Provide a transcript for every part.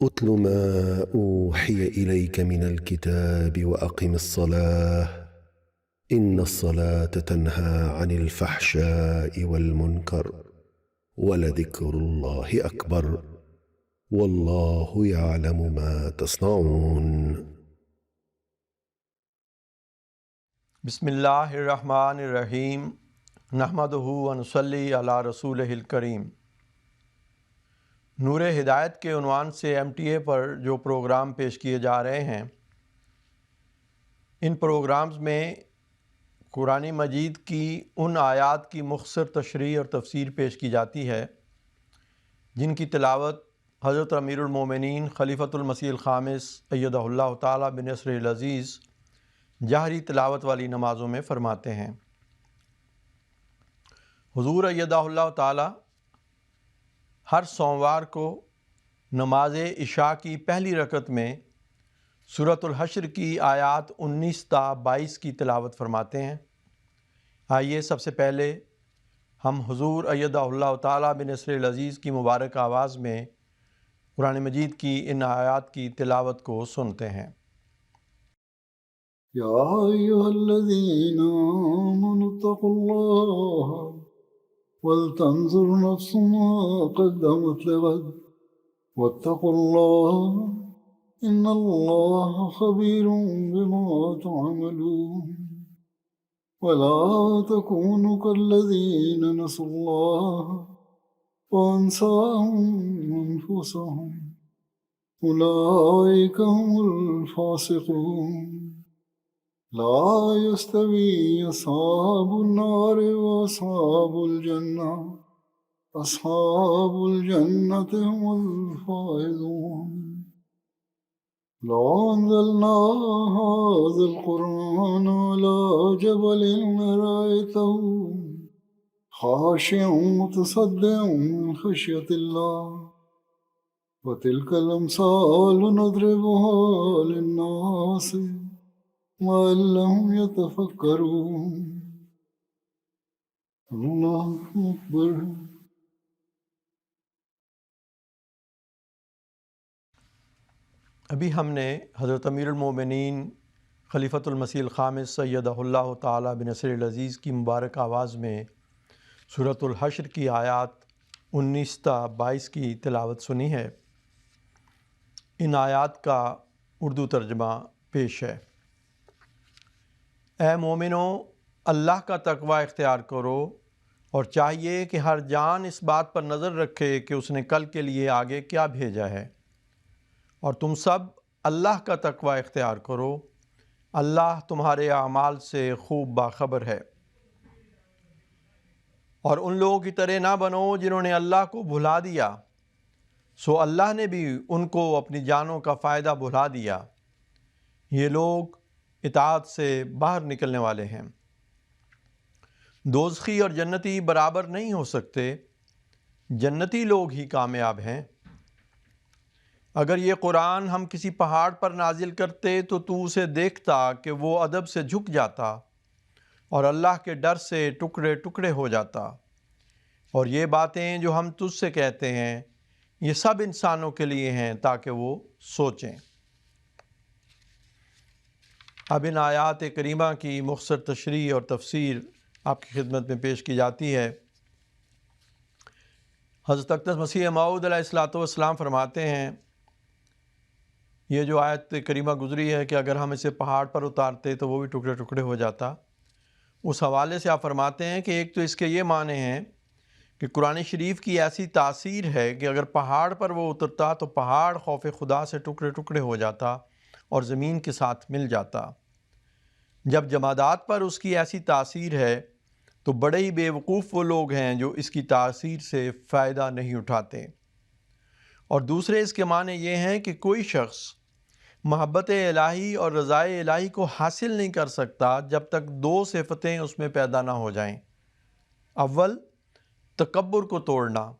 اتل ما أوحي إليك من الكتاب وأقم الصلاة إن الصلاة تنهى عن الفحشاء والمنكر ولذكر الله أكبر والله يعلم ما تصنعون. بسم اللہ الرحمن الرحیم نحمدہ ونصلی علی رسولہ الکریم۔ نور ہدایت کے عنوان سے MTA پر جو پروگرام پیش کیے جا رہے ہیں، ان پروگرامز میں قرآن مجید کی ان آیات کی مختصر تشریح اور تفسیر پیش کی جاتی ہے جن کی تلاوت حضرت امیر المومنین خلیفۃ المسیح الخامس ایدہ اللہ تعالیٰ بنصرہ العزیز جہری تلاوت والی نمازوں میں فرماتے ہیں۔ حضور ایدہ اللہ تعالیٰ ہر سوموار کو نماز عشاء کی پہلی رکعت میں سورۃ الحشر کی آیات 19 تا 22 کی تلاوت فرماتے ہیں۔ آئیے سب سے پہلے ہم حضور ایدہ اللہ تعالیٰ بنصرہ العزیز کی مبارک آواز میں قرآن مجید کی ان آیات کی تلاوت کو سنتے ہیں۔ یا ایھا الذین آمنوا اتقوا اللہ ولتنظر نفس ما قدمت لغد واتقوا اللہ ان اللہ خبیر بما تعملون ولا تکونوا کالذین نسوا اللہ وانساهم انفسهم اولئک هم الفاسقون لا يستوي أصحاب النار وأصحاب الجنة أصحاب الجنة هم الفائزون لو أنزلنا هذا القرآن على جبل لرأيته خاشعا متصدعا من خشية الله وتلك الأمثال نضربها للناس وَلَّهُمْ يَتَفَكَّرُونَ اللہ اکبر۔ ابھی ہم نے حضرت امیر المومنین خلیفۃ المسیح الخامس سیدہ اللہ تعالیٰ بنصرہ العزیز کی مبارک آواز میں سورۃ الحشر کی آیات 19 تا 22 کی تلاوت سنی ہے۔ ان آیات کا اردو ترجمہ پیش ہے۔ اے مومنو، اللہ کا تقوی اختیار کرو اور چاہیے کہ ہر جان اس بات پر نظر رکھے کہ اس نے کل کے لیے آگے کیا بھیجا ہے، اور تم سب اللہ کا تقوی اختیار کرو، اللہ تمہارے اعمال سے خوب باخبر ہے۔ اور ان لوگوں کی طرح نہ بنو جنہوں نے اللہ کو بھلا دیا، سو اللہ نے بھی ان کو اپنی جانوں کا فائدہ بھلا دیا، یہ لوگ اطاعت سے باہر نکلنے والے ہیں۔ دوزخی اور جنتی برابر نہیں ہو سکتے، جنتی لوگ ہی کامیاب ہیں۔ اگر یہ قرآن ہم کسی پہاڑ پر نازل کرتے تو اسے دیکھتا کہ وہ ادب سے جھک جاتا اور اللہ کے ڈر سے ٹکڑے ٹکڑے ہو جاتا۔ اور یہ باتیں جو ہم تجھ سے کہتے ہیں یہ سب انسانوں کے لیے ہیں تاکہ وہ سوچیں۔ اب ان آیات کریمہ کی مختصر تشریح اور تفسیر آپ کی خدمت میں پیش کی جاتی ہے۔ حضرت اقدس مسیح موعود علیہ الصلوۃ والسلام فرماتے ہیں، یہ جو آیت کریمہ گزری ہے کہ اگر ہم اسے پہاڑ پر اتارتے تو وہ بھی ٹکڑے ٹکڑے ہو جاتا، اس حوالے سے آپ فرماتے ہیں کہ ایک تو اس کے یہ معنی ہیں کہ قرآن شریف کی ایسی تاثیر ہے کہ اگر پہاڑ پر وہ اترتا تو پہاڑ خوف خدا سے ٹکڑے ٹکڑے ہو جاتا اور زمین کے ساتھ مل جاتا۔ جب جمادات پر اس کی ایسی تاثیر ہے تو بڑے ہی بے وقوف وہ لوگ ہیں جو اس کی تاثیر سے فائدہ نہیں اٹھاتے۔ اور دوسرے اس کے معنی یہ ہیں کہ کوئی شخص محبت الہی اور رضائے الہی کو حاصل نہیں کر سکتا جب تک دو صفتیں اس میں پیدا نہ ہو جائیں۔ اول، تکبر کو توڑنا،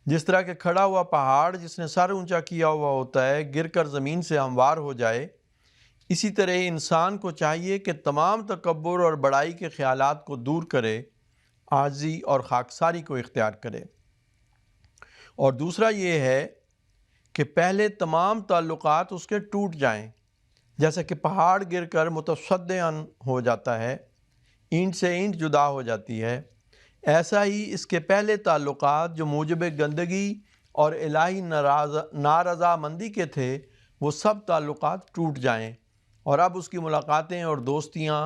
جس طرح کہ کھڑا ہوا پہاڑ جس نے سر اونچا کیا ہوا ہوتا ہے گر کر زمین سے ہموار ہو جائے، اسی طرح انسان کو چاہیے کہ تمام تکبر اور بڑائی کے خیالات کو دور کرے، عاجزی اور خاکساری کو اختیار کرے۔ اور دوسرا یہ ہے کہ پہلے تمام تعلقات اس کے ٹوٹ جائیں، جیسا کہ پہاڑ گر کر متصدعاً ہو جاتا ہے، اینٹ سے اینٹ جدا ہو جاتی ہے، ایسا ہی اس کے پہلے تعلقات جو موجب گندگی اور الہی نارضامندی کے تھے وہ سب تعلقات ٹوٹ جائیں، اور اب اس کی ملاقاتیں اور دوستیاں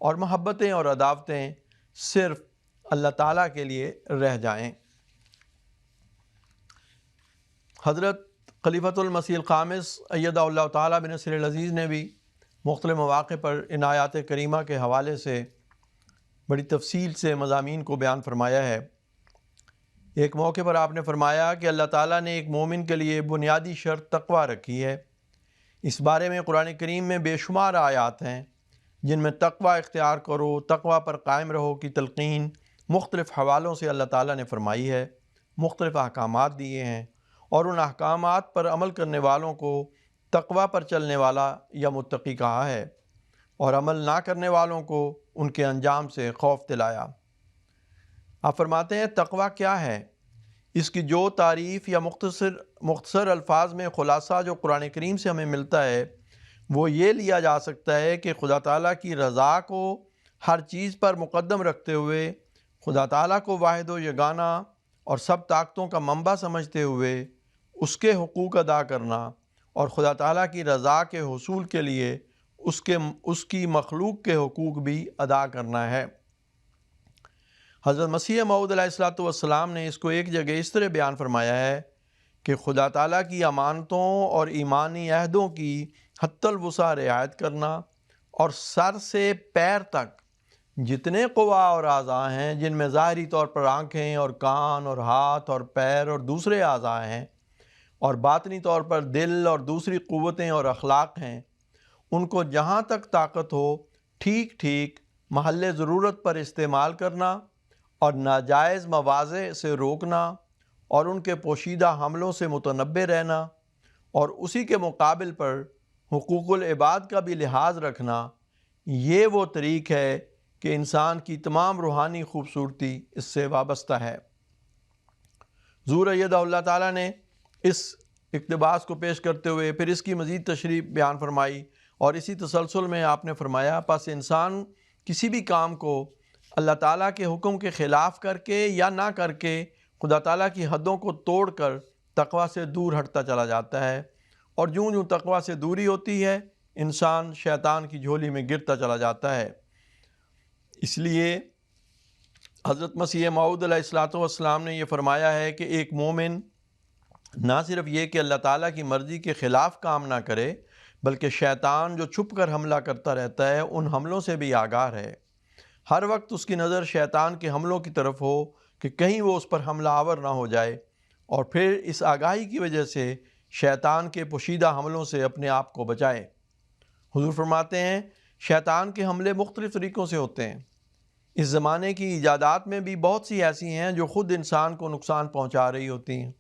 اور محبتیں اور عداوتیں صرف اللہ تعالیٰ کے لیے رہ جائیں۔ حضرت خلیفۃ المسیح الخامس ایدہ اللہ تعالیٰ بنصر العزیز نے بھی مختلف مواقع پر ان آیات کریمہ کے حوالے سے بڑی تفصیل سے مضامین کو بیان فرمایا ہے۔ ایک موقع پر آپ نے فرمایا کہ اللہ تعالیٰ نے ایک مومن کے لیے بنیادی شرط تقویٰ رکھی ہے۔ اس بارے میں قرآن کریم میں بے شمار آیات ہیں جن میں تقویٰ اختیار کرو، تقویٰ پر قائم رہو کی تلقین مختلف حوالوں سے اللہ تعالیٰ نے فرمائی ہے، مختلف احکامات دیے ہیں، اور ان احکامات پر عمل کرنے والوں کو تقویٰ پر چلنے والا یا متقی کہا ہے، اور عمل نہ کرنے والوں کو ان کے انجام سے خوف دلایا۔ آپ فرماتے ہیں تقویٰ کیا ہے؟ اس کی جو تعریف یا مختصر الفاظ میں خلاصہ جو قرآن کریم سے ہمیں ملتا ہے وہ یہ لیا جا سکتا ہے کہ خدا تعالیٰ کی رضا کو ہر چیز پر مقدم رکھتے ہوئے، خدا تعالیٰ کو واحد و یگانہ اور سب طاقتوں کا منبع سمجھتے ہوئے اس کے حقوق ادا کرنا، اور خدا تعالیٰ کی رضا کے حصول کے لیے اس کی مخلوق کے حقوق بھی ادا کرنا ہے۔ حضرت مسیح موعود علیہ السلام نے اس کو ایک جگہ اس طرح بیان فرمایا ہے کہ خدا تعالیٰ کی امانتوں اور ایمانی عہدوں کی حتی الوسع رعایت کرنا، اور سر سے پیر تک جتنے قوا اور اعضاء ہیں جن میں ظاہری طور پر آنکھیں اور کان اور ہاتھ اور پیر اور دوسرے اعضاء ہیں، اور باطنی طور پر دل اور دوسری قوتیں اور اخلاق ہیں، ان کو جہاں تک طاقت ہو ٹھیک ٹھیک محل ضرورت پر استعمال کرنا، اور ناجائز مواضع سے روکنا، اور ان کے پوشیدہ حملوں سے متنبہ رہنا، اور اسی کے مقابل پر حقوق العباد کا بھی لحاظ رکھنا، یہ وہ طریق ہے کہ انسان کی تمام روحانی خوبصورتی اس سے وابستہ ہے۔ حضور ایدہ اللہ تعالیٰ نے اس اقتباس کو پیش کرتے ہوئے پھر اس کی مزید تشریح بیان فرمائی، اور اسی تسلسل میں آپ نے فرمایا پس انسان کسی بھی کام کو اللہ تعالیٰ کے حکم کے خلاف کر کے یا نہ کر کے خدا تعالیٰ کی حدوں کو توڑ کر تقویٰ سے دور ہٹتا چلا جاتا ہے، اور جوں جوں تقویٰ سے دوری ہوتی ہے انسان شیطان کی جھولی میں گرتا چلا جاتا ہے۔ اس لیے حضرت مسیح موعود علیہ السلام نے یہ فرمایا ہے کہ ایک مومن نہ صرف یہ کہ اللہ تعالیٰ کی مرضی کے خلاف کام نہ کرے، بلکہ شیطان جو چھپ کر حملہ کرتا رہتا ہے ان حملوں سے بھی آگاہ رہے۔ ہر وقت اس کی نظر شیطان کے حملوں کی طرف ہو کہ کہیں وہ اس پر حملہ آور نہ ہو جائے، اور پھر اس آگاہی کی وجہ سے شیطان کے پوشیدہ حملوں سے اپنے آپ کو بچائے۔ حضور فرماتے ہیں شیطان کے حملے مختلف طریقوں سے ہوتے ہیں۔ اس زمانے کی ایجادات میں بھی بہت سی ایسی ہیں جو خود انسان کو نقصان پہنچا رہی ہوتی ہیں،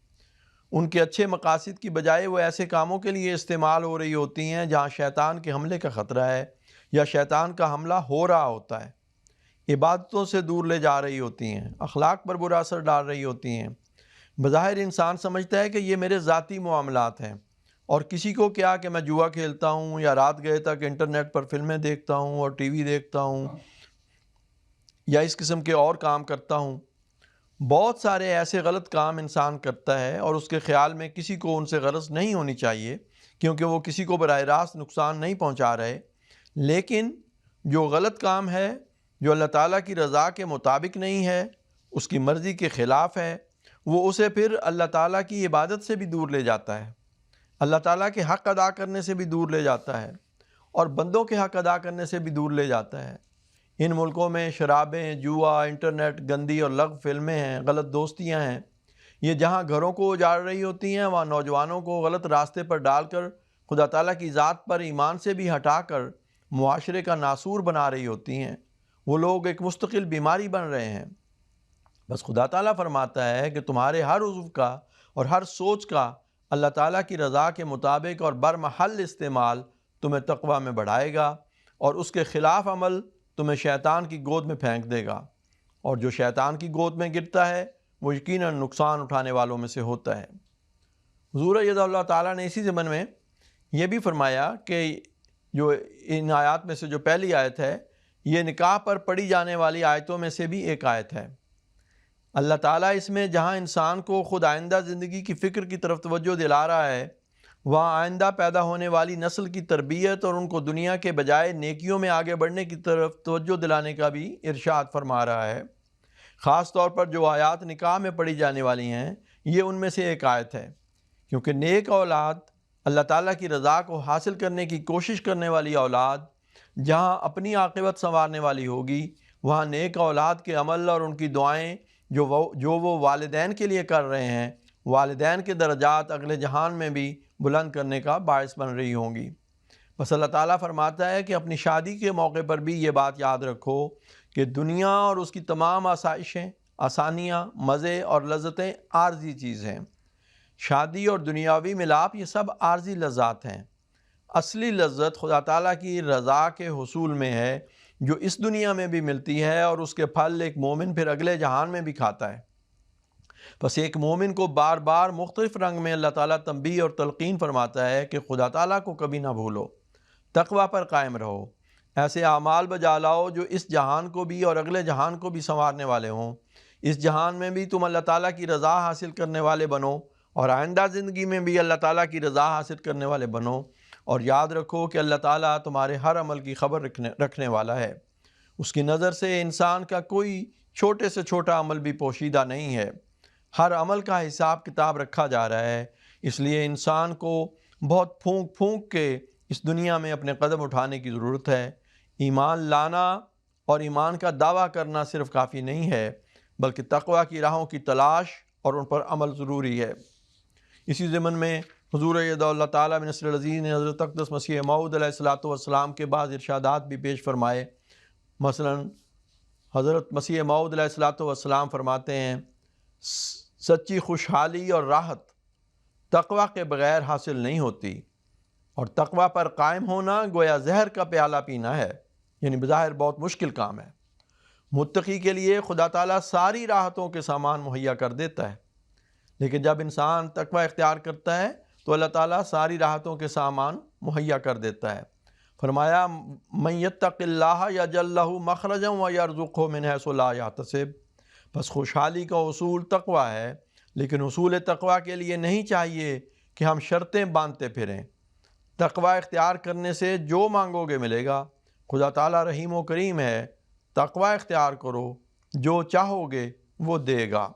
ان کے اچھے مقاصد کی بجائے وہ ایسے کاموں کے لیے استعمال ہو رہی ہوتی ہیں جہاں شیطان کے حملے کا خطرہ ہے یا شیطان کا حملہ ہو رہا ہوتا ہے۔ عبادتوں سے دور لے جا رہی ہوتی ہیں، اخلاق پر برا اثر ڈال رہی ہوتی ہیں۔ بظاہر انسان سمجھتا ہے کہ یہ میرے ذاتی معاملات ہیں، اور کسی کو کیا کہ میں جوا کھیلتا ہوں یا رات گئے تک انٹرنیٹ پر فلمیں دیکھتا ہوں اور ٹی وی دیکھتا ہوں یا اس قسم کے اور کام کرتا ہوں۔ بہت سارے ایسے غلط کام انسان کرتا ہے اور اس کے خیال میں کسی کو ان سے غرض نہیں ہونی چاہیے کیونکہ وہ کسی کو براہ راست نقصان نہیں پہنچا رہے، لیکن جو غلط کام ہے جو اللہ تعالیٰ کی رضا کے مطابق نہیں ہے، اس کی مرضی کے خلاف ہے، وہ اسے پھر اللہ تعالیٰ کی عبادت سے بھی دور لے جاتا ہے، اللہ تعالیٰ کے حق ادا کرنے سے بھی دور لے جاتا ہے، اور بندوں کے حق ادا کرنے سے بھی دور لے جاتا ہے۔ ان ملکوں میں شرابیں، جوا، انٹرنیٹ، گندی اور لغو فلمیں ہیں، غلط دوستیاں ہیں، یہ جہاں گھروں کو اجاڑ رہی ہوتی ہیں وہاں نوجوانوں کو غلط راستے پر ڈال کر خدا تعالیٰ کی ذات پر ایمان سے بھی ہٹا کر معاشرے کا ناسور بنا رہی ہوتی ہیں۔ وہ لوگ ایک مستقل بیماری بن رہے ہیں۔ بس خدا تعالیٰ فرماتا ہے کہ تمہارے ہر عضو کا اور ہر سوچ کا اللہ تعالیٰ کی رضا کے مطابق اور برمحل استعمال تمہیں تقویٰ میں بڑھائے گا، اور اس کے خلاف عمل تمہیں شیطان کی گود میں پھینک دے گا، اور جو شیطان کی گود میں گرتا ہے وہ یقیناً نقصان اٹھانے والوں میں سے ہوتا ہے۔ حضور ایدہ اللہ تعالیٰ نے اسی ضمن میں یہ بھی فرمایا کہ جو ان آیات میں سے جو پہلی آیت ہے یہ نکاح پر پڑھی جانے والی آیتوں میں سے بھی ایک آیت ہے۔ اللہ تعالیٰ اس میں جہاں انسان کو خود آئندہ زندگی کی فکر کی طرف توجہ دلا رہا ہے، وہاں آئندہ پیدا ہونے والی نسل کی تربیت اور ان کو دنیا کے بجائے نیکیوں میں آگے بڑھنے کی طرف توجہ دلانے کا بھی ارشاد فرما رہا ہے۔ خاص طور پر جو آیات نکاح میں پڑھی جانے والی ہیں یہ ان میں سے ایک آیت ہے، کیونکہ نیک اولاد، اللہ تعالیٰ کی رضا کو حاصل کرنے کی کوشش کرنے والی اولاد جہاں اپنی عاقبت سنوارنے والی ہوگی، وہاں نیک اولاد کے عمل اور ان کی دعائیں جو وہ والدین کے لیے کر رہے ہیں، والدین کے درجات اگلے جہان میں بھی بلند کرنے کا باعث بن رہی ہوں گی۔ بس اللہ تعالیٰ فرماتا ہے کہ اپنی شادی کے موقع پر بھی یہ بات یاد رکھو کہ دنیا اور اس کی تمام آسائشیں، آسانیاں، مزے اور لذتیں عارضی چیز ہیں۔ شادی اور دنیاوی ملاپ یہ سب عارضی لذات ہیں۔ اصلی لذت خدا تعالیٰ کی رضا کے حصول میں ہے، جو اس دنیا میں بھی ملتی ہے، اور اس کے پھل ایک مومن پھر اگلے جہان میں بھی کھاتا ہے۔ بس ایک مومن کو بار بار مختلف رنگ میں اللہ تعالیٰ تنبیہ اور تلقین فرماتا ہے کہ خدا تعالیٰ کو کبھی نہ بھولو، تقوی پر قائم رہو، ایسے اعمال بجا لاؤ جو اس جہان کو بھی اور اگلے جہان کو بھی سنوارنے والے ہوں۔ اس جہان میں بھی تم اللہ تعالیٰ کی رضا حاصل کرنے والے بنو، اور آئندہ زندگی میں بھی اللہ تعالیٰ کی رضا حاصل کرنے والے بنو، اور یاد رکھو کہ اللہ تعالیٰ تمہارے ہر عمل کی خبر رکھنے والا ہے۔ اس کی نظر سے انسان کا کوئی چھوٹے سے چھوٹا عمل بھی پوشیدہ نہیں ہے، ہر عمل کا حساب کتاب رکھا جا رہا ہے۔ اس لیے انسان کو بہت پھونک پھونک کے اس دنیا میں اپنے قدم اٹھانے کی ضرورت ہے۔ ایمان لانا اور ایمان کا دعویٰ کرنا صرف کافی نہیں ہے، بلکہ تقوی کی راہوں کی تلاش اور ان پر عمل ضروری ہے۔ اسی ضمن میں حضور ایدہ اللہ تعالیٰ بن نصر العزیز نے حضرت اقدس مسیح موعود علیہ السلام کے بعض ارشادات بھی پیش فرمائے۔ مثلا حضرت مسیح موعود علیہ السلام فرماتے ہیں، سچی خوشحالی اور راحت تقوی کے بغیر حاصل نہیں ہوتی، اور تقوی پر قائم ہونا گویا زہر کا پیالہ پینا ہے، یعنی بظاہر بہت مشکل کام ہے۔ متقی کے لیے خدا تعالیٰ ساری راحتوں کے سامان مہیا کر دیتا ہے، لیکن جب انسان تقوی اختیار کرتا ہے تو اللہ تعالیٰ ساری راحتوں کے سامان مہیا کر دیتا ہے۔ فرمایا، من یتق اللہ یجعل لہ مخرجا ویرزقہ من حیث لا یحتسب۔ بس خوشحالی کا اصول تقوی ہے، لیکن اصول تقوی کے لیے نہیں چاہیے کہ ہم شرطیں باندھتے پھریں۔ تقوی اختیار کرنے سے جو مانگو گے ملے گا۔ خدا تعالیٰ رحیم و کریم ہے، تقوی اختیار کرو، جو چاہو گے وہ دے گا۔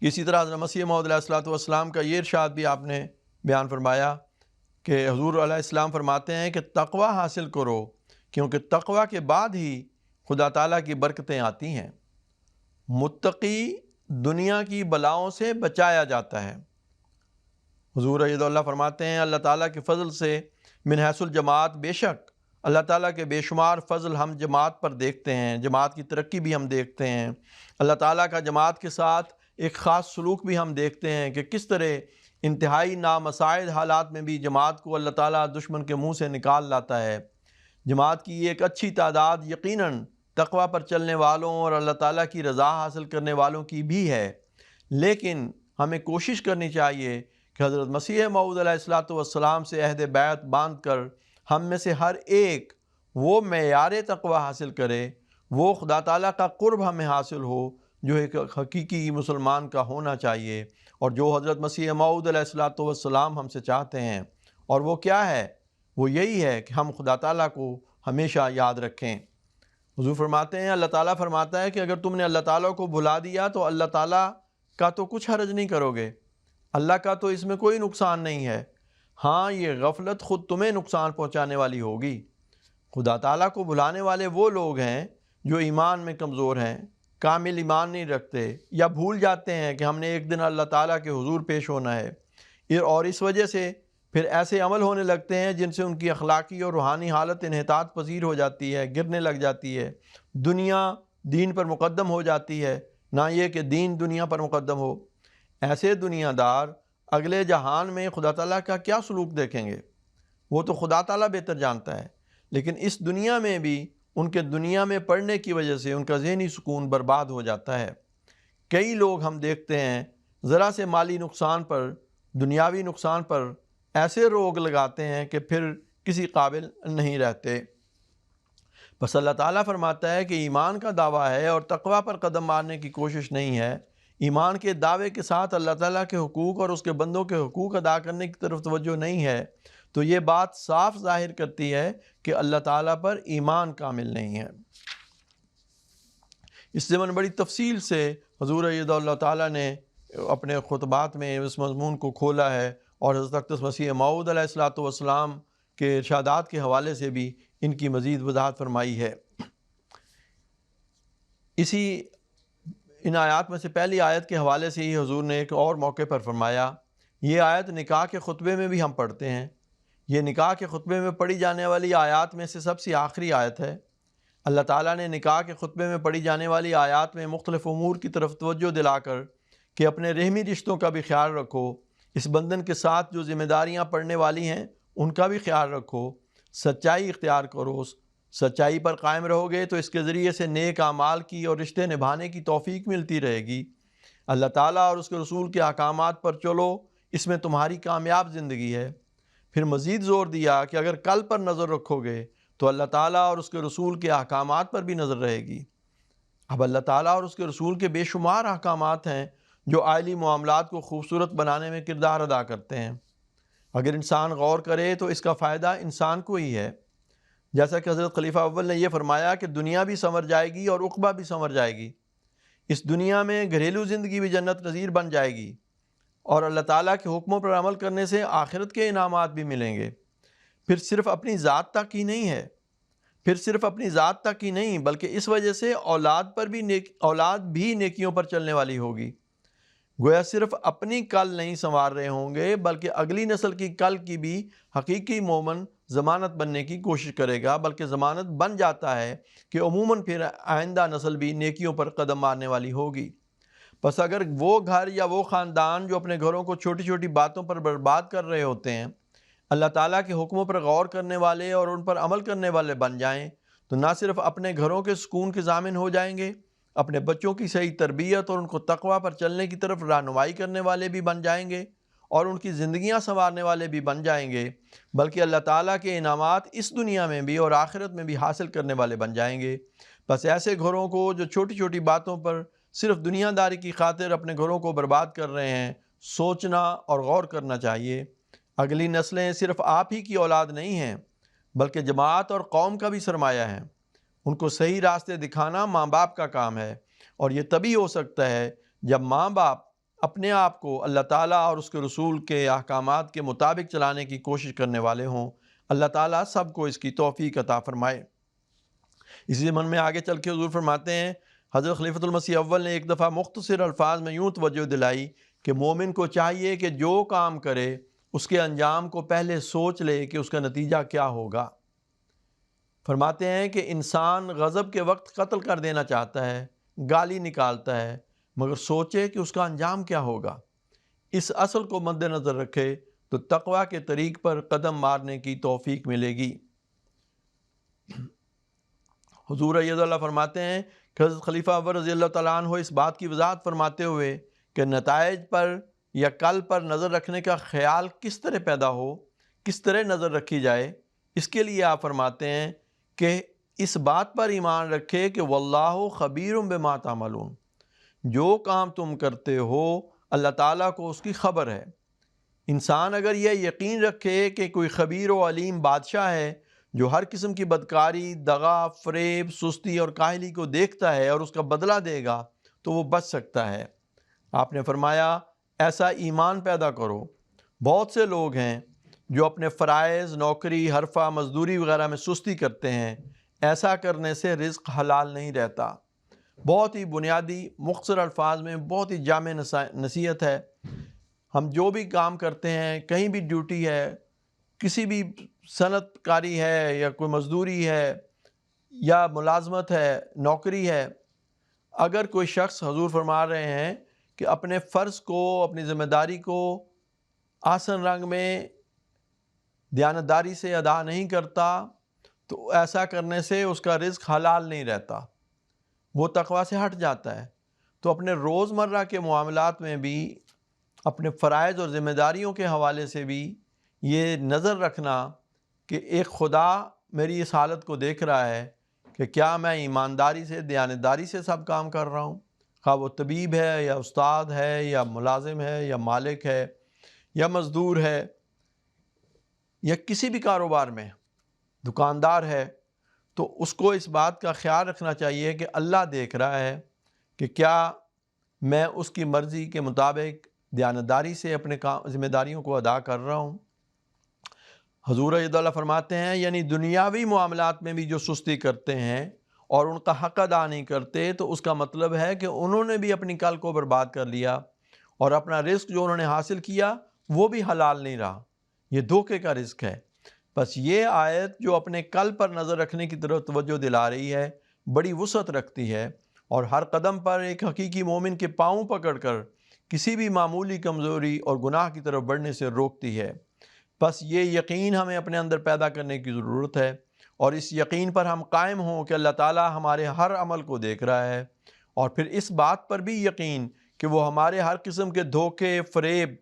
اسی طرح حضرت مسیح موعود علیہ السلام کا یہ ارشاد بھی آپ نے بیان فرمایا کہ حضور علیہ السلام فرماتے ہیں کہ تقوی حاصل کرو، کیونکہ تقوی کے بعد ہی خدا تعالیٰ کی برکتیں آتی ہیں۔ متقی دنیا کی بلاؤں سے بچایا جاتا ہے۔ حضور ایدہ اللہ فرماتے ہیں، اللہ تعالیٰ کے فضل سے من حیث الجماعت، بے شک اللہ تعالیٰ کے بے شمار فضل ہم جماعت پر دیکھتے ہیں، جماعت کی ترقی بھی ہم دیکھتے ہیں۔ اللہ تعالیٰ کا جماعت کے ساتھ ایک خاص سلوک بھی ہم دیکھتے ہیں کہ کس طرح انتہائی نامساعد حالات میں بھی جماعت کو اللہ تعالیٰ دشمن کے منہ سے نکال لاتا ہے۔ جماعت کی ایک اچھی تعداد یقیناً تقوی پر چلنے والوں اور اللہ تعالیٰ کی رضا حاصل کرنے والوں کی بھی ہے، لیکن ہمیں کوشش کرنی چاہیے کہ حضرت مسیح موعود علیہ السلام سے عہد بیعت باندھ کر ہم میں سے ہر ایک وہ معیار تقوی حاصل کرے، وہ خدا تعالیٰ کا قرب ہمیں حاصل ہو جو ایک حقیقی مسلمان کا ہونا چاہیے، اور جو حضرت مسیح موعود علیہ السلام ہم سے چاہتے ہیں۔ اور وہ کیا ہے؟ وہ یہی ہے کہ ہم خدا تعالیٰ کو ہمیشہ یاد رکھیں۔ حضور فرماتے ہیں، اللہ تعالیٰ فرماتا ہے کہ اگر تم نے اللہ تعالیٰ کو بھلا دیا تو اللہ تعالیٰ کا تو کچھ حرج نہیں کرو گے، اللہ کا تو اس میں کوئی نقصان نہیں ہے، ہاں یہ غفلت خود تمہیں نقصان پہنچانے والی ہوگی۔ خدا تعالیٰ کو بھلانے والے وہ لوگ ہیں جو ایمان میں کمزور ہیں، کامل ایمان نہیں رکھتے، یا بھول جاتے ہیں کہ ہم نے ایک دن اللہ تعالیٰ کے حضور پیش ہونا ہے، اور اس وجہ سے پھر ایسے عمل ہونے لگتے ہیں جن سے ان کی اخلاقی اور روحانی حالت انحطاط پذیر ہو جاتی ہے، گرنے لگ جاتی ہے، دنیا دین پر مقدم ہو جاتی ہے، نہ یہ کہ دین دنیا پر مقدم ہو۔ ایسے دنیا دار اگلے جہان میں خدا تعالیٰ کا کیا سلوک دیکھیں گے؟ وہ تو خدا تعالیٰ بہتر جانتا ہے، لیکن اس دنیا میں بھی ان کے دنیا میں پڑھنے کی وجہ سے ان کا ذہنی سکون برباد ہو جاتا ہے۔ کئی لوگ ہم دیکھتے ہیں ذرا سے مالی نقصان پر دنیاوی نقصان پر ایسے روک لگاتے ہیں کہ پھر کسی قابل نہیں رہتے۔ بس اللہ تعالیٰ فرماتا ہے کہ ایمان کا دعویٰ ہے اور تقویٰ پر قدم مارنے کی کوشش نہیں ہے۔ ایمان کے دعوے کے ساتھ اللہ تعالیٰ کے حقوق اور اس کے بندوں کے حقوق ادا کرنے کی طرف توجہ نہیں ہے، تو یہ بات صاف ظاہر کرتی ہے کہ اللہ تعالیٰ پر ایمان کامل نہیں ہے۔ اس سے بڑی تفصیل سے حضور ایدہ اللہ تعالیٰ نے اپنے خطبات میں اس مضمون کو کھولا ہے، اور حضرت اقدس مسیح موعود علیہ الصلوۃ والسلام کے ارشادات کے حوالے سے بھی ان کی مزید وضاحت فرمائی ہے۔ ان آیات میں سے پہلی آیت کے حوالے سے ہی حضور نے ایک اور موقع پر فرمایا، یہ آیت نکاح کے خطبے میں بھی ہم پڑھتے ہیں۔ یہ نکاح کے خطبے میں پڑھی جانے والی آیات میں سے سب سے آخری آیت ہے۔ اللہ تعالیٰ نے نکاح کے خطبے میں پڑھی جانے والی آیات میں مختلف امور کی طرف توجہ دلا کر کہ اپنے رحمی رشتوں کا بھی خیال رکھو، اس بندھن کے ساتھ جو ذمہ داریاں پڑنے والی ہیں ان کا بھی خیال رکھو، سچائی اختیار کرو، سچائی پر قائم رہو گے تو اس کے ذریعے سے نیک اعمال کی اور رشتے نبھانے کی توفیق ملتی رہے گی۔ اللہ تعالیٰ اور اس کے رسول کے احکامات پر چلو، اس میں تمہاری کامیاب زندگی ہے۔ پھر مزید زور دیا کہ اگر کل پر نظر رکھو گے تو اللہ تعالیٰ اور اس کے رسول کے احکامات پر بھی نظر رہے گی۔ اب اللہ تعالیٰ اور اس کے رسول کے بے شمار احکامات ہیں جو عائلی معاملات کو خوبصورت بنانے میں کردار ادا کرتے ہیں۔ اگر انسان غور کرے تو اس کا فائدہ انسان کو ہی ہے، جیسا کہ حضرت خلیفہ اول نے یہ فرمایا کہ دنیا بھی سنور جائے گی اور عقبہ بھی سنور جائے گی۔ اس دنیا میں گھریلو زندگی بھی جنت نظیر بن جائے گی، اور اللہ تعالیٰ کے حکموں پر عمل کرنے سے آخرت کے انعامات بھی ملیں گے۔ پھر صرف اپنی ذات تک ہی نہیں بلکہ اس وجہ سے اولاد بھی نیکیوں پر چلنے والی ہوگی۔ گویا صرف اپنی کل نہیں سنوار رہے ہوں گے بلکہ اگلی نسل کی کل کی بھی حقیقی مومن ضمانت بننے کی کوشش کرے گا، بلکہ ضمانت بن جاتا ہے کہ عموماً پھر آئندہ نسل بھی نیکیوں پر قدم مارنے والی ہوگی۔ بس اگر وہ گھر یا وہ خاندان جو اپنے گھروں کو چھوٹی چھوٹی باتوں پر برباد کر رہے ہوتے ہیں اللہ تعالیٰ کے حکموں پر غور کرنے والے اور ان پر عمل کرنے والے بن جائیں تو نہ صرف اپنے گھروں کے سکون کے ضامن ہو جائیں گے، اپنے بچوں کی صحیح تربیت اور ان کو تقویٰ پر چلنے کی طرف رہنمائی کرنے والے بھی بن جائیں گے اور ان کی زندگیاں سنوارنے والے بھی بن جائیں گے، بلکہ اللہ تعالیٰ کے انعامات اس دنیا میں بھی اور آخرت میں بھی حاصل کرنے والے بن جائیں گے۔ بس ایسے گھروں کو جو چھوٹی چھوٹی باتوں پر صرف دنیا داری کی خاطر اپنے گھروں کو برباد کر رہے ہیں سوچنا اور غور کرنا چاہیے۔ اگلی نسلیں صرف آپ ہی کی اولاد نہیں ہیں بلکہ جماعت اور قوم کا بھی سرمایہ ہیں۔ ان کو صحیح راستے دکھانا ماں باپ کا کام ہے، اور یہ تبھی ہو سکتا ہے جب ماں باپ اپنے آپ کو اللہ تعالیٰ اور اس کے رسول کے احکامات کے مطابق چلانے کی کوشش کرنے والے ہوں۔ اللہ تعالیٰ سب کو اس کی توفیق عطا فرمائے۔ اسی ضمن میں آگے چل کے حضور فرماتے ہیں، حضرت خلیفۃ المسیح اول نے ایک دفعہ مختصر الفاظ میں یوں توجہ دلائی کہ مومن کو چاہیے کہ جو کام کرے اس کے انجام کو پہلے سوچ لے کہ اس کا نتیجہ کیا ہوگا۔ فرماتے ہیں کہ انسان غضب کے وقت قتل کر دینا چاہتا ہے، گالی نکالتا ہے، مگر سوچے کہ اس کا انجام کیا ہوگا۔ اس اصل کو مد نظر رکھے تو تقویٰ کے طریق پر قدم مارنے کی توفیق ملے گی۔ حضور ایدہ اللہ فرماتے ہیں کہ حضرت خلیفہ اول رضی اللہ تعالیٰ عنہ اس بات کی وضاحت فرماتے ہوئے کہ نتائج پر یا کل پر نظر رکھنے کا خیال کس طرح پیدا ہو، کس طرح نظر رکھی جائے، اس کے لیے آپ فرماتے ہیں کہ اس بات پر ایمان رکھے کہ واللہ خبیر بما تعملون، جو کام تم کرتے ہو اللہ تعالیٰ کو اس کی خبر ہے۔ انسان اگر یہ یقین رکھے کہ کوئی خبیر و علیم بادشاہ ہے جو ہر قسم کی بدکاری، دغا، فریب، سستی اور کاہلی کو دیکھتا ہے اور اس کا بدلہ دے گا تو وہ بچ سکتا ہے۔ آپ نے فرمایا ایسا ایمان پیدا کرو۔ بہت سے لوگ ہیں جو اپنے فرائض، نوکری، حرفہ، مزدوری وغیرہ میں سستی کرتے ہیں، ایسا کرنے سے رزق حلال نہیں رہتا۔ بہت ہی بنیادی مختصر الفاظ میں بہت ہی جامع نصیحت ہے۔ ہم جو بھی کام کرتے ہیں، کہیں بھی ڈیوٹی ہے، کسی بھی صنعت کاری ہے یا کوئی مزدوری ہے یا ملازمت ہے، نوکری ہے، اگر کوئی شخص حضور فرما رہے ہیں کہ اپنے فرض کو، اپنی ذمہ داری کو آسن رنگ میں دیانتداری سے ادا نہیں کرتا تو ایسا کرنے سے اس کا رزق حلال نہیں رہتا، وہ تقویٰ سے ہٹ جاتا ہے۔ تو اپنے روزمرہ کے معاملات میں بھی اپنے فرائض اور ذمہ داریوں کے حوالے سے بھی یہ نظر رکھنا کہ ایک خدا میری اس حالت کو دیکھ رہا ہے کہ کیا میں ایمانداری سے دیانتداری سے سب کام کر رہا ہوں، خواہ وہ طبیب ہے یا استاد ہے یا ملازم ہے یا مالک ہے یا مزدور ہے یا کسی بھی کاروبار میں دکاندار ہے، تو اس کو اس بات کا خیال رکھنا چاہیے کہ اللہ دیکھ رہا ہے کہ کیا میں اس کی مرضی کے مطابق دیانتداری سے اپنے ذمہ داریوں کو ادا کر رہا ہوں۔ حضور رضی اللہ فرماتے ہیں یعنی دنیاوی معاملات میں بھی جو سستی کرتے ہیں اور ان کا حق ادا نہیں کرتے تو اس کا مطلب ہے کہ انہوں نے بھی اپنی کل کو برباد کر لیا اور اپنا رزق جو انہوں نے حاصل کیا وہ بھی حلال نہیں رہا، یہ دھوکے کا رزق ہے۔ بس یہ آیت جو اپنے کل پر نظر رکھنے کی طرف توجہ دلا رہی ہے بڑی وسعت رکھتی ہے اور ہر قدم پر ایک حقیقی مومن کے پاؤں پکڑ کر کسی بھی معمولی کمزوری اور گناہ کی طرف بڑھنے سے روکتی ہے۔ بس یہ یقین ہمیں اپنے اندر پیدا کرنے کی ضرورت ہے اور اس یقین پر ہم قائم ہوں کہ اللہ تعالیٰ ہمارے ہر عمل کو دیکھ رہا ہے، اور پھر اس بات پر بھی یقین کہ وہ ہمارے ہر قسم کے دھوکے فریب،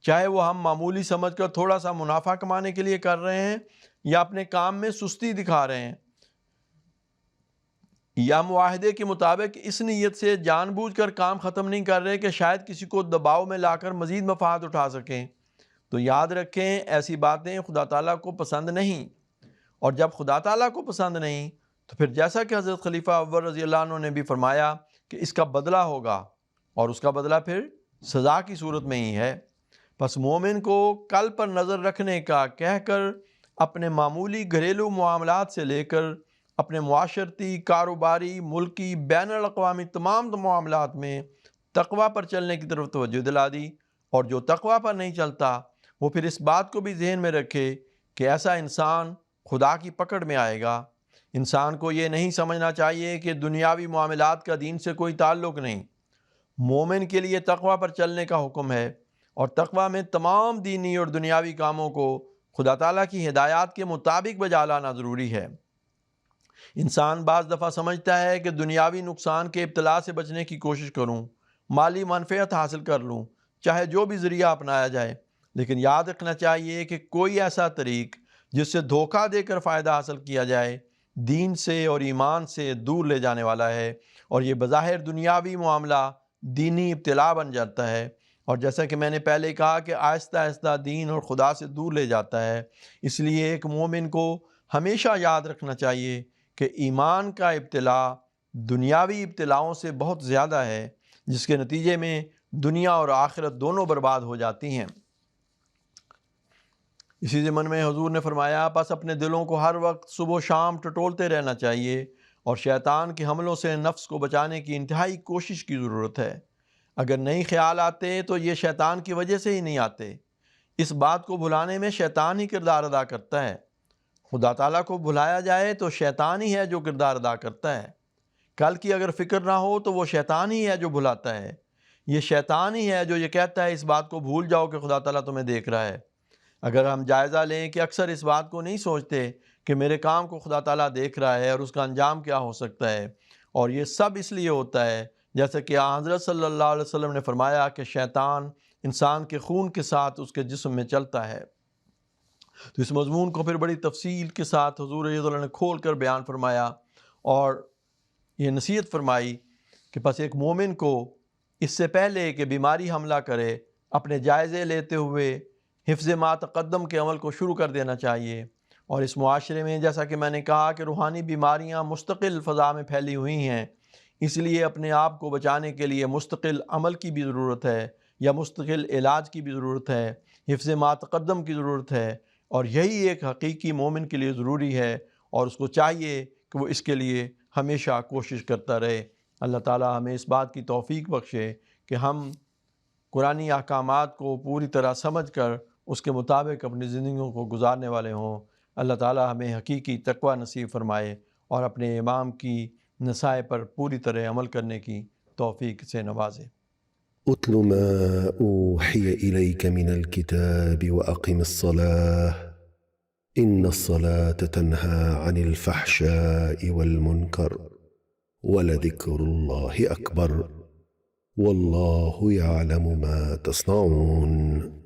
چاہے وہ ہم معمولی سمجھ کر تھوڑا سا منافع کمانے کے لیے کر رہے ہیں یا اپنے کام میں سستی دکھا رہے ہیں یا معاہدے کے مطابق اس نیت سے جان بوجھ کر کام ختم نہیں کر رہے کہ شاید کسی کو دباؤ میں لا کر مزید مفاد اٹھا سکیں، تو یاد رکھیں ایسی باتیں خدا تعالیٰ کو پسند نہیں، اور جب خدا تعالیٰ کو پسند نہیں تو پھر جیسا کہ حضرت خلیفہ اول رضی اللہ عنہ نے بھی فرمایا کہ اس کا بدلہ ہوگا، اور اس کا بدلہ پھر سزا کی صورت میں ہی ہے۔ پس مومن کو کل پر نظر رکھنے کا کہہ کر اپنے معمولی گھریلو معاملات سے لے کر اپنے معاشرتی، کاروباری، ملکی، بین الاقوامی تمام معاملات میں تقوی پر چلنے کی طرف توجہ دلا دی، اور جو تقوی پر نہیں چلتا وہ پھر اس بات کو بھی ذہن میں رکھے کہ ایسا انسان خدا کی پکڑ میں آئے گا۔ انسان کو یہ نہیں سمجھنا چاہیے کہ دنیاوی معاملات کا دین سے کوئی تعلق نہیں۔ مومن کے لیے تقوی پر چلنے کا حکم ہے، اور تقوی میں تمام دینی اور دنیاوی کاموں کو خدا تعالیٰ کی ہدایات کے مطابق بجا لانا ضروری ہے۔ انسان بعض دفعہ سمجھتا ہے کہ دنیاوی نقصان کے ابتلا سے بچنے کی کوشش کروں، مالی منفعت حاصل کر لوں، چاہے جو بھی ذریعہ اپنایا جائے، لیکن یاد رکھنا چاہیے کہ کوئی ایسا طریق جس سے دھوکہ دے کر فائدہ حاصل کیا جائے دین سے اور ایمان سے دور لے جانے والا ہے، اور یہ بظاہر دنیاوی معاملہ دینی ابتلا بن جاتا ہے، اور جیسا کہ میں نے پہلے کہا کہ آہستہ آہستہ دین اور خدا سے دور لے جاتا ہے۔ اس لیے ایک مومن کو ہمیشہ یاد رکھنا چاہیے کہ ایمان کا ابتلا دنیاوی ابتلاؤں سے بہت زیادہ ہے، جس کے نتیجے میں دنیا اور آخرت دونوں برباد ہو جاتی ہیں۔ اسی ضمن میں حضور نے فرمایا پس اپنے دلوں کو ہر وقت صبح و شام ٹٹولتے رہنا چاہیے، اور شیطان کے حملوں سے نفس کو بچانے کی انتہائی کوشش کی ضرورت ہے۔ اگر نئی خیال آتے تو یہ شیطان کی وجہ سے ہی نہیں آتے، اس بات کو بھلانے میں شیطان ہی کردار ادا کرتا ہے۔ خدا تعالیٰ کو بھلایا جائے تو شیطان ہی ہے جو کردار ادا کرتا ہے۔ کل کی اگر فکر نہ ہو تو وہ شیطان ہی ہے جو بھلاتا ہے۔ یہ شیطان ہی ہے جو یہ کہتا ہے اس بات کو بھول جاؤ کہ خدا تعالیٰ تمہیں دیکھ رہا ہے۔ اگر ہم جائزہ لیں کہ اکثر اس بات کو نہیں سوچتے کہ میرے کام کو خدا تعالیٰ دیکھ رہا ہے اور اس کا انجام کیا ہو سکتا ہے، اور یہ سب اس لیے ہوتا ہے جیسا کہ حضرت صلی اللہ علیہ وسلم نے فرمایا کہ شیطان انسان کے خون کے ساتھ اس کے جسم میں چلتا ہے۔ تو اس مضمون کو پھر بڑی تفصیل کے ساتھ حضور رضی اللہ نے کھول کر بیان فرمایا، اور یہ نصیحت فرمائی کہ پس ایک مومن کو اس سے پہلے کہ بیماری حملہ کرے اپنے جائزے لیتے ہوئے حفظ ما تقدم کے عمل کو شروع کر دینا چاہیے۔ اور اس معاشرے میں جیسا کہ میں نے کہا کہ روحانی بیماریاں مستقل فضا میں پھیلی ہوئی ہیں، اس لیے اپنے آپ کو بچانے کے لیے مستقل عمل کی بھی ضرورت ہے، یا مستقل علاج کی بھی ضرورت ہے، حفظ ما تقدم کی ضرورت ہے، اور یہی ایک حقیقی مومن کے لیے ضروری ہے، اور اس کو چاہیے کہ وہ اس کے لیے ہمیشہ کوشش کرتا رہے۔ اللہ تعالیٰ ہمیں اس بات کی توفیق بخشے کہ ہم قرآنی احکامات کو پوری طرح سمجھ کر اس کے مطابق اپنی زندگیوں کو گزارنے والے ہوں۔ اللہ تعالیٰ ہمیں حقیقی تقوی نصیب فرمائے اور اپنے امام کی نصائح پر پوری طرح عمل کرنے کی توفیق سے نوازے۔ اتل ما اوحی الیک من الکتاب واقم الصلاة ان الصلاة تنہی عن الفحشاء والمنکر ولذکر اللہ اکبر والله يعلم ما تصنعون